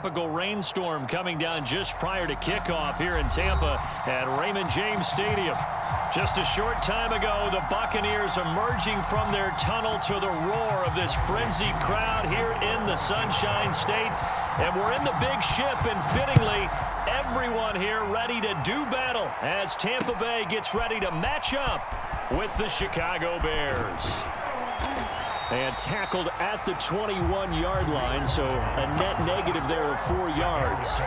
tropical rainstorm coming down just prior to kickoff here in Tampa at Raymond James Stadium. Just a short time ago, the Buccaneers emerging from their tunnel to the roar of this frenzied crowd here in the Sunshine State. And we're in the big ship, and fittingly, everyone here ready to do battle as Tampa Bay gets ready to match up with the Chicago Bears. And tackled at the 21-yard line, so a net negative there of 4 yards.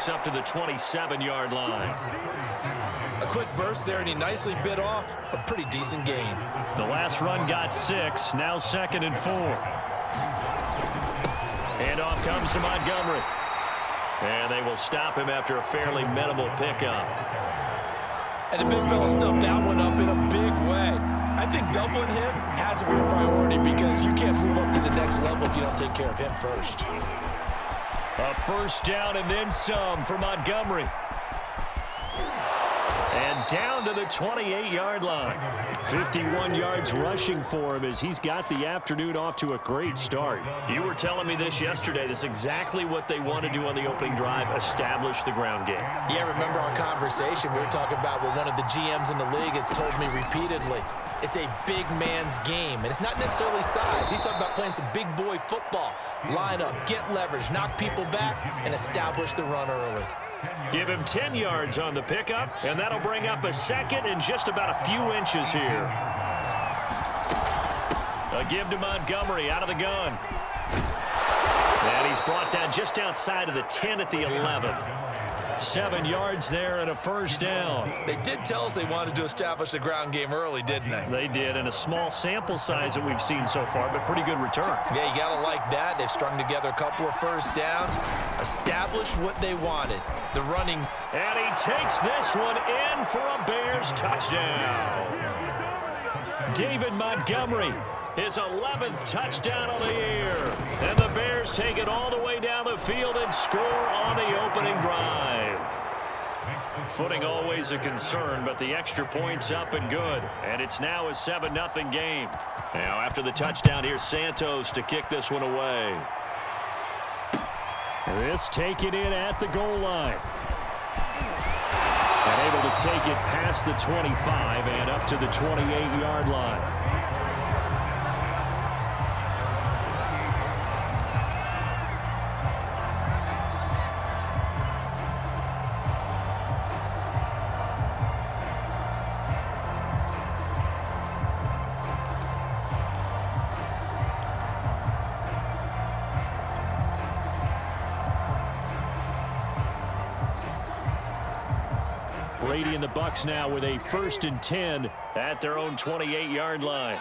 Up to the 27-yard line. A quick burst there, and he nicely bit off a pretty decent gain. The last run got 6, now 2nd and 4. And off comes to Montgomery. And they will stop him after a fairly minimal pickup. And the big fella stuffed that one up in a big way. I think doubling him has to be a priority because you can't move up to the next level if you don't take care of him first. A first down and then some for Montgomery. And down to the 28-yard line. 51 yards rushing for him as he's got the afternoon off to a great start. You were telling me this yesterday. This is exactly what they want to do on the opening drive, establish the ground game. Yeah, remember our conversation? We were talking about what one of the GMs in the league has told me repeatedly. It's a big man's game, and it's not necessarily size. He's talking about playing some big boy football. Line up, get leverage, knock people back, and establish the run early. Give him 10 yards on the pickup, and that'll bring up a second and just about a few inches here. A give to Montgomery out of the gun. And he's brought down just outside of the 10 at the 11. 7 yards there and a first down. They did tell us they wanted to establish the ground game early, didn't they? They did, and a small sample size that we've seen so far, but pretty good return. Yeah, you got to like that. They've strung together a couple of first downs, established what they wanted, the running. And he takes this one in for a Bears touchdown. David Montgomery, his 11th touchdown on the year. And the Bears take it all the way down the field and score on the opening drive. Footing always a concern, but the extra point's up and good. And it's now a 7-0 game. Now after the touchdown, here's Santos to kick this one away. This taken in at the goal line. And able to take it past the 25 and up to the 28-yard line. Brady and the Bucs now with a 1st and 10 at their own 28-yard line.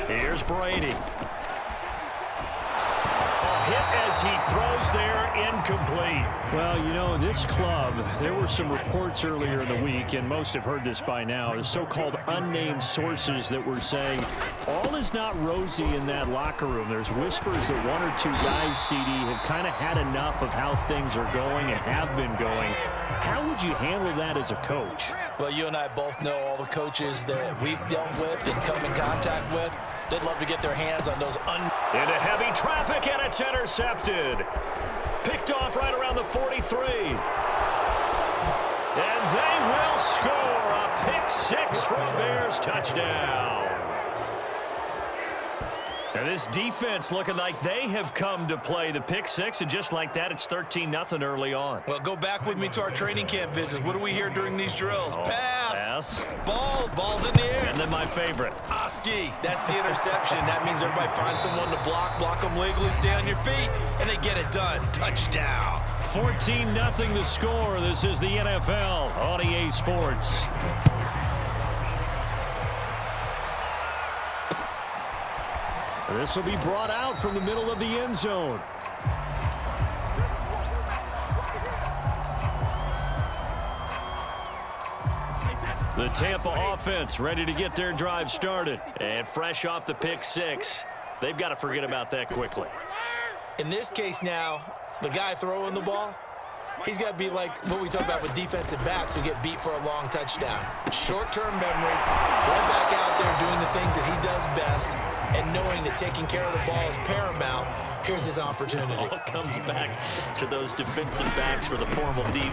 Here's Brady. Hit as he throws there, incomplete. Well, you know, this club, there were some reports earlier in the week, and most have heard this by now, the so-called unnamed sources that were saying all is not rosy in that locker room. There's whispers that 1 or 2 guys, CD, have kind of had enough of how things are going and have been going. How would you handle that as a coach? Well, you and I both know all the coaches that we've dealt with and come in contact with. They'd love to get their hands on those into heavy traffic, and it's intercepted. Picked off right around the 43. And they will score a pick-6 for a Bears touchdown. And this defense looking like they have come to play the pick-6, and just like that, it's 13-0 early on. Well, go back with me to our training camp visits. What do we hear during these drills? Pass. Ball's in the air. And then my favorite. Oski. That's the interception. That means everybody finds someone to block them legally, stay on your feet, and they get it done. Touchdown. 14-0 the score. This is the NFL on EA Sports. This will be brought out from the middle of the end zone. The Tampa offense ready to get their drive started. And fresh off the pick six, they've got to forget about that quickly. In this case now, the guy throwing the ball, he's got to be like what we talk about with defensive backs who get beat for a long touchdown. Short-term memory, right back out there doing the things that he does best, and knowing that taking care of the ball is paramount. Here's his opportunity. All comes back to those defensive backs for the former DB,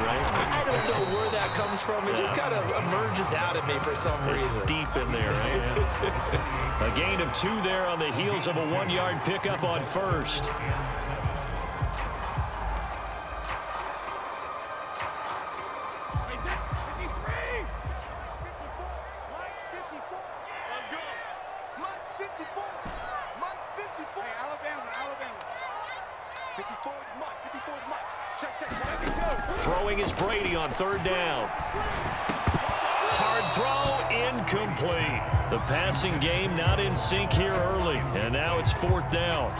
right? I don't know where that comes from. It just kind of emerges out of me for some reason. It's deep in there, right? A gain of 2 there on the heels of a 1-yard pickup on first. Throwing is Brady on 3rd down. Hard throw, incomplete. The passing game not in sync here early, and now it's 4th down.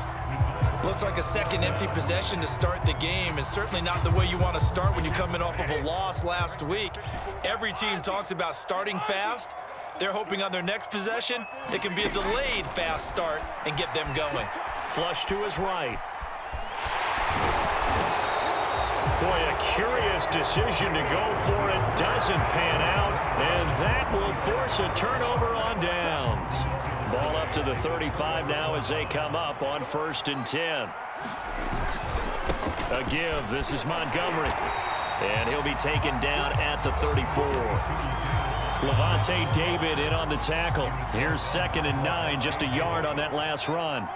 Looks like a second empty possession to start the game, and certainly not the way you want to start when you come in off of a loss last week. Every team talks about starting fast. They're hoping on their next possession, it can be a delayed fast start and get them going. Flush to his right. Boy, a curious decision to go for it. Doesn't pan out, and that will force a turnover on downs. Ball up to the 35 now as they come up on 1st and 10. A give. This is Montgomery. And he'll be taken down at the 34. Levante David in on the tackle. Here's 2nd and 9, just a yard on that last run.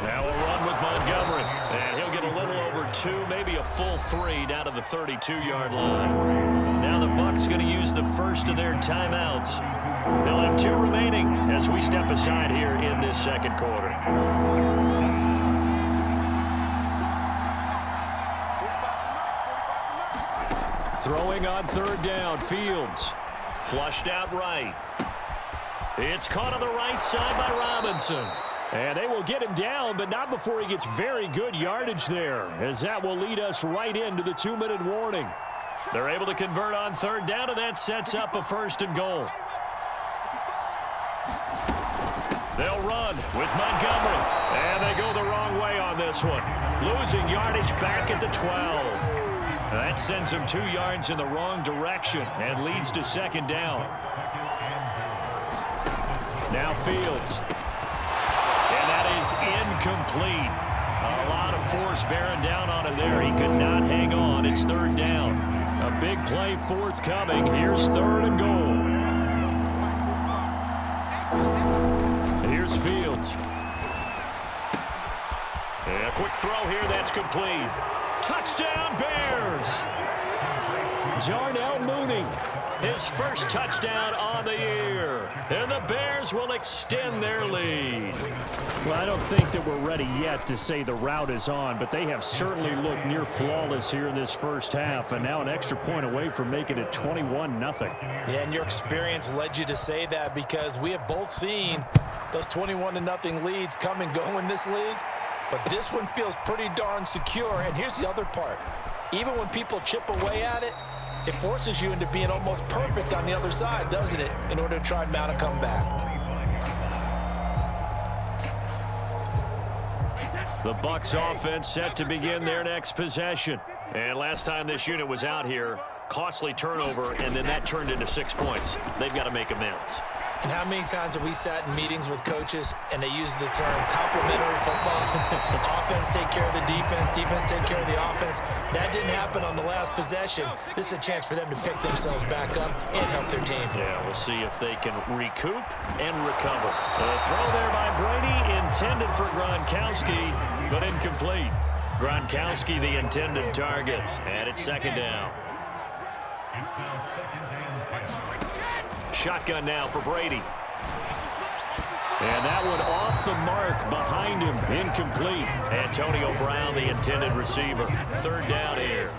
Now a run with Montgomery. And he'll get a little over 2, maybe a full 3 down to the 32-yard line. Now the Bucs going to use the first of their timeouts. They'll have 2 remaining as we step aside here in this 2nd quarter. Throwing on 3rd down, Fields. Flushed out right. It's caught on the right side by Robinson. And they will get him down, but not before he gets very good yardage there, as that will lead us right into the 2-minute warning. They're able to convert on 3rd down, and that sets up a 1st and goal. They'll run with Montgomery, and they go the wrong way on this one. Losing yardage back at the 12. That sends them 2 yards in the wrong direction and leads to 2nd down. Now Fields. And that is incomplete. A lot of force bearing down on him there. He could not hang on. It's 3rd down. A big play forthcoming. Here's 3rd and goal. Here's Fields. And a quick throw here. That's complete. Touchdown, Bears! Darnell Mooney, his first touchdown on the year. And the Bears will extend their lead. Well, I don't think that we're ready yet to say the route is on, but they have certainly looked near flawless here in this first half, and now an extra point away from making it 21-0. Yeah, and your experience led you to say that, because we have both seen those 21-0 leads come and go in this league. But this one feels pretty darn secure. And here's the other part. Even when people chip away at it, it forces you into being almost perfect on the other side, doesn't it, in order to try and mount a comeback. The Bucs offense set to begin their next possession. And last time this unit was out here, costly turnover, and then that turned into 6 points. They've got to make amends. And how many times have we sat in meetings with coaches and they use the term complementary football? Offense take care of the defense, defense take care of the offense. That didn't happen on the last possession. This is a chance for them to pick themselves back up and help their team. Yeah, we'll see if they can recoup and recover. A throw there by Brady, intended for Gronkowski, but incomplete. Gronkowski, the intended target, and it's 2nd down. Shotgun now for Brady. And that one off the mark behind him. Incomplete. Antonio Brown, the intended receiver. 3rd down here.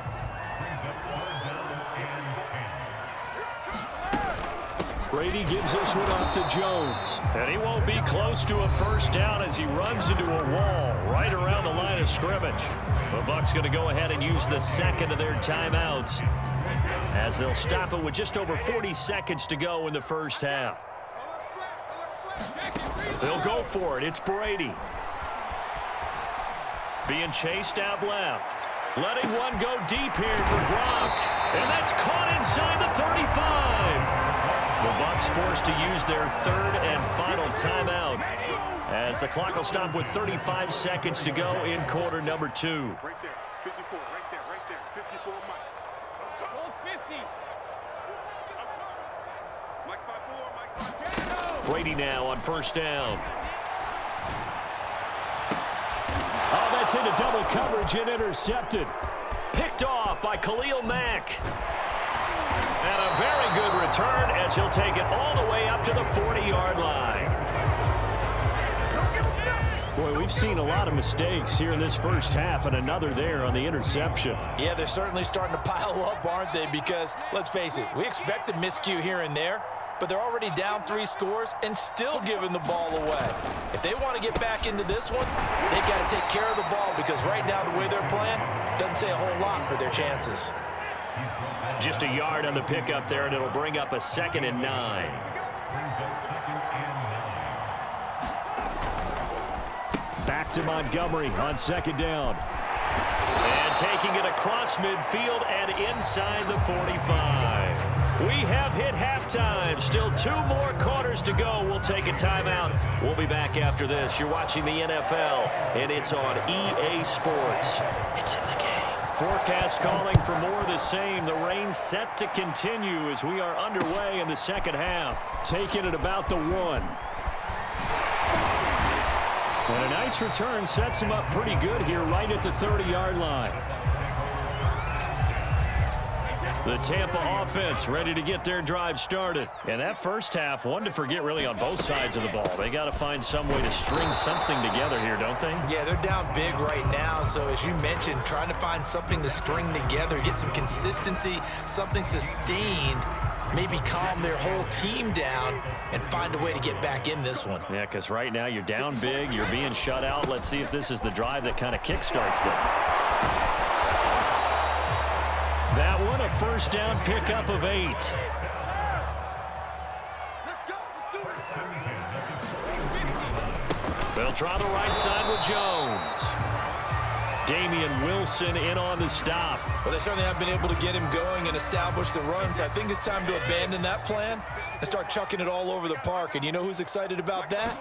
Brady gives this one off to Jones. And he won't be close to a 1st down as he runs into a wall right around the line of scrimmage. The Bucs going to go ahead and use the 2nd of their timeouts as they'll stop it with just over 40 seconds to go in the first half. They'll go for it. It's Brady. Being chased out left. Letting one go deep here for Gronk. And that's caught inside the 35. The Bucs forced to use their third and final timeout as the clock will stop with 35 seconds to go in quarter number 2. Right there, 54, right there, 54 Mike's by 4, Brady now on first down. Oh, that's into double coverage and intercepted. Picked off by Khalil Mack. And a very good return as he'll take it all the way up to the 40-yard line. Boy, we've seen a lot of mistakes here in this first half, and another there on the interception. Yeah, they're certainly starting to pile up, aren't they? Because, let's face it, we expect a miscue here and there, but they're already down 3 scores and still giving the ball away. If they want to get back into this one, they've got to take care of the ball because right now the way they're playing doesn't say a whole lot for their chances. Just a yard on the pickup there, and it'll bring up a 2nd and 9. Back to Montgomery on 2nd down. And taking it across midfield and inside the 45. We have hit halftime. Still 2 more quarters to go. We'll take a timeout. We'll be back after this. You're watching the NFL, and it's on EA Sports. It's in the game. Forecast calling for more of the same. The rain set to continue as we are underway in the second half. Taking it about the 1. And a nice return sets him up pretty good here right at the 30-yard line. The Tampa offense ready to get their drive started. And that first half, one to forget really on both sides of the ball. They got to find some way to string something together here, don't they? Yeah, they're down big right now. So as you mentioned, trying to find something to string together, get some consistency, something sustained, maybe calm their whole team down and find a way to get back in this one. Yeah, because right now you're down big, you're being shut out. Let's see if this is the drive that kind of kickstarts them. That one, a first down pickup of 8. They'll try the right side with Jones. Damian Wilson in on the stop. Well, they certainly have been able to get him going and establish the run, so I think it's time to abandon that plan and start chucking it all over the park. And you know who's excited about that?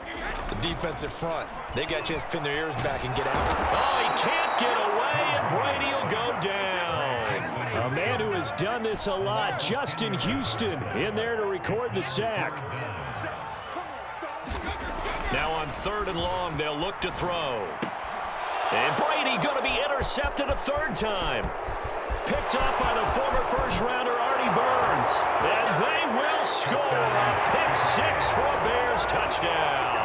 The defensive front. They got a chance to pin their ears back and get out. Oh, he can't get away, and Brady will go down. A man who has done this a lot, Justin Houston, in there to record the sack. Now on 3rd and long, they'll look to throw. And Brady going to be intercepted a 3rd time. Picked up by the former first-rounder Artie Burns. And they will score a pick 6 for a Bears touchdown.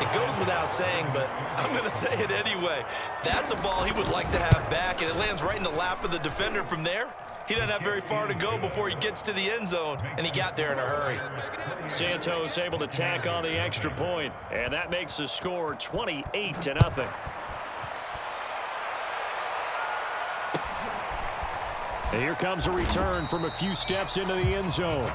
It goes without saying, but I'm going to say it anyway. That's a ball he would like to have back, and it lands right in the lap of the defender from there. He doesn't have very far to go before he gets to the end zone, and he got there in a hurry. Santos able to tack on the extra point, and that makes the score 28-0. And here comes a return from a few steps into the end zone.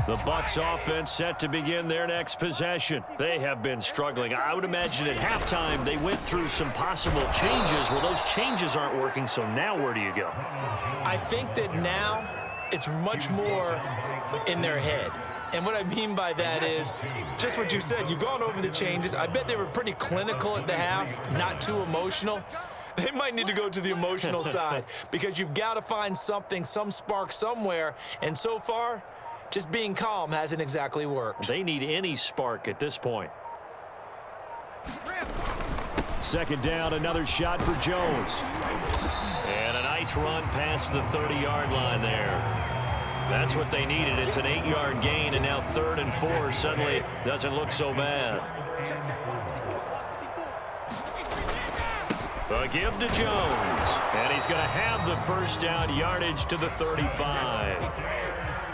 The Bucs offense set to begin their next possession. They have been struggling. I would imagine at halftime they went through some possible changes. Well, those changes aren't working, so now where do you go? I think that now it's much more in their head. And what I mean by that is just what you said. You've gone over the changes. I bet they were pretty clinical at the half, not too emotional. They might need to go to the emotional side because you've got to find something, some spark somewhere. And so far, just being calm hasn't exactly worked. They need any spark at this point. 2nd down, another shot for Jones. And a nice run past the 30-yard line there. That's what they needed. It's an 8-yard gain, and now 3rd and 4 suddenly doesn't look so bad. A give to Jones. And he's going to have the first down yardage to the 35.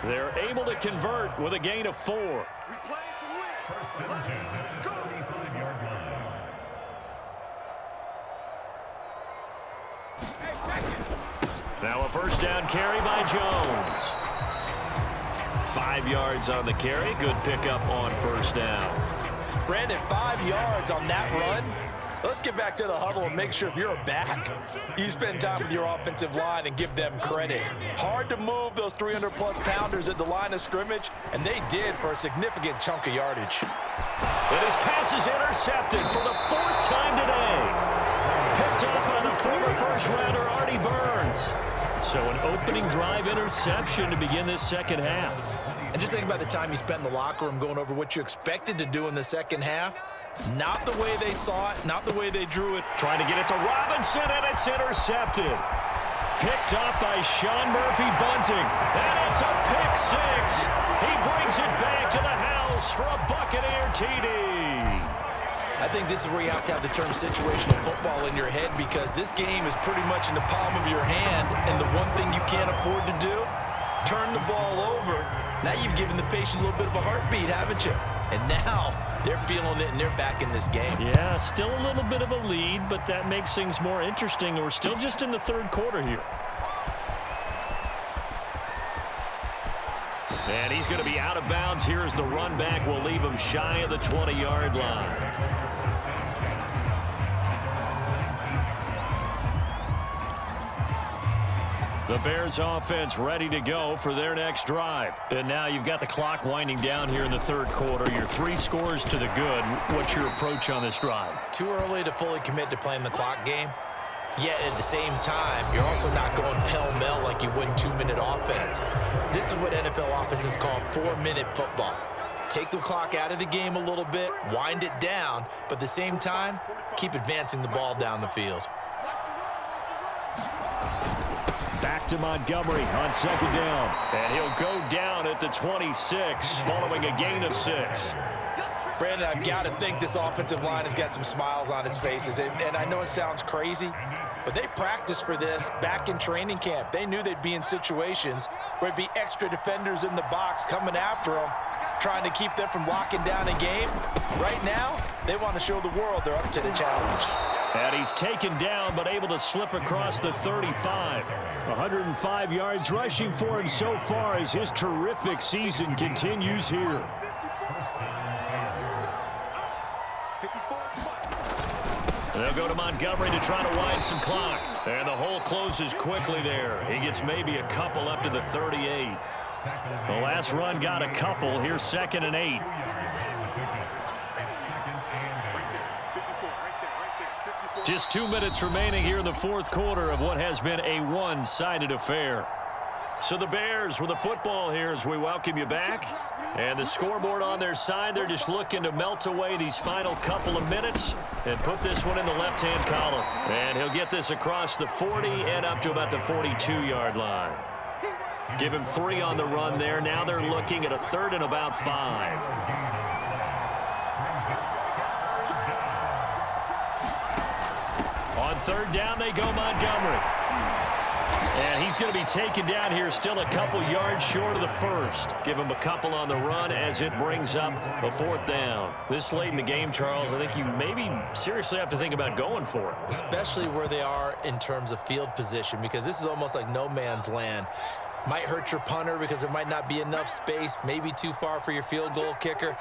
They're able to convert with a gain of 4. Now a first down carry by Jones. 5 yards on the carry. Good pickup on first down. Brandon, 5 yards on that run. Let's get back to the huddle and make sure if you're a back, you spend time with your offensive line and give them credit. Hard to move those 300-plus pounders at the line of scrimmage, and they did for a significant chunk of yardage. And his pass is intercepted for the 4th time today. Picked up by the former first-rounder Artie Burns. So an opening drive interception to begin this second half. And just think about the time you spent in the locker room going over what you expected to do in the second half. Not the way they saw it, not the way they drew it. Trying to get it to Robinson, and it's intercepted. Picked up by Sean Murphy-Bunting, and it's a pick six. He brings it back to the house for a Buccaneer TD. I think this is where you have to have the term situational football in your head, because this game is pretty much in the palm of your hand, and the one thing you can't afford to do, turn the ball over. Now you've given the patient a little bit of a heartbeat, haven't you? And now they're feeling it, and they're back in this game. Yeah, still a little bit of a lead, but that makes things more interesting. We're still just in the third quarter here. And he's going to be out of bounds here as the run back will leave him shy of the 20-yard line. The Bears offense ready to go for their next drive. And now you've got the clock winding down here in the third quarter. You're 3 scores to the good. What's your approach on this drive? Too early to fully commit to playing the clock game. Yet at the same time, you're also not going pell-mell like you would in 2-minute offense. This is what NFL offenses call 4-minute football. Take the clock out of the game a little bit, wind it down, but at the same time, keep advancing the ball down the field. Back to Montgomery on second down. And he'll go down at the 26 following a gain of 6. Brandon, I've got to think this offensive line has got some smiles on its faces. And I know it sounds crazy, but they practiced for this back in training camp. They knew they'd be in situations where it'd be extra defenders in the box coming after them, trying to keep them from locking down a game. Right now, they want to show the world they're up to the challenge. And he's taken down, but able to slip across the 35. 105 yards rushing for him so far as his terrific season continues here. They'll go to Montgomery to try to wind some clock. And the hole closes quickly there. He gets maybe a couple up to the 38. The last run got a couple. Here's 2nd and 8. Just 2 minutes remaining here in the fourth quarter of what has been a one-sided affair. So the Bears with the football here as we welcome you back. And the scoreboard on their side, they're just looking to melt away these final couple of minutes and put this one in the left-hand column. And he'll get this across the 40 and up to about the 42-yard line. Give him 3 on the run there. Now they're looking at a 3rd and about 5. On 3rd down, they go Montgomery. And he's going to be taken down here still a couple yards short of the 1st. Give him a couple on the run as it brings up a 4th down. This late in the game, Charles, I think you maybe seriously have to think about going for it. Especially where they are in terms of field position, because this is almost like no man's land. Might hurt your punter because there might not be enough space, maybe too far for your field goal kicker.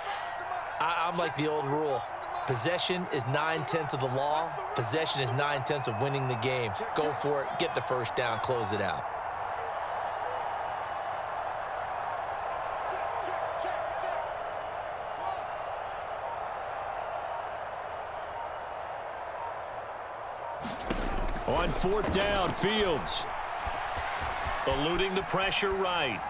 I'm like the old rule. Possession is 9/10 of the law. Possession is 9/10 of winning the game. Go for it. Get the first down. Close it out. On 4th down, Fields. Eluding the pressure right.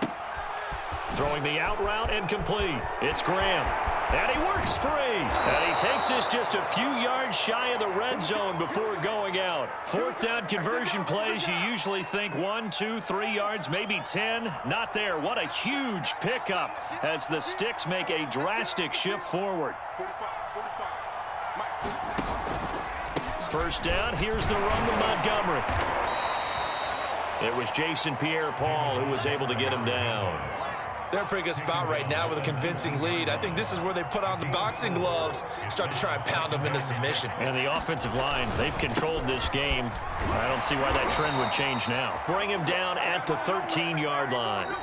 Throwing the out route and complete. It's Graham. And he works free. And he takes this just a few yards shy of the red zone before going out. 4th down conversion plays, you usually think 1, 2, 3 yards, maybe 10. Not there. What a huge pickup as the Sticks make a drastic shift forward. 1st down. Here's the run to Montgomery. It was Jason Pierre-Paul who was able to get him down. They're in a pretty good spot right now with a convincing lead. I think this is where they put on the boxing gloves, start to try and pound them into submission. And the offensive line, they've controlled this game. I don't see why that trend would change now. Bring him down at the 13-yard line.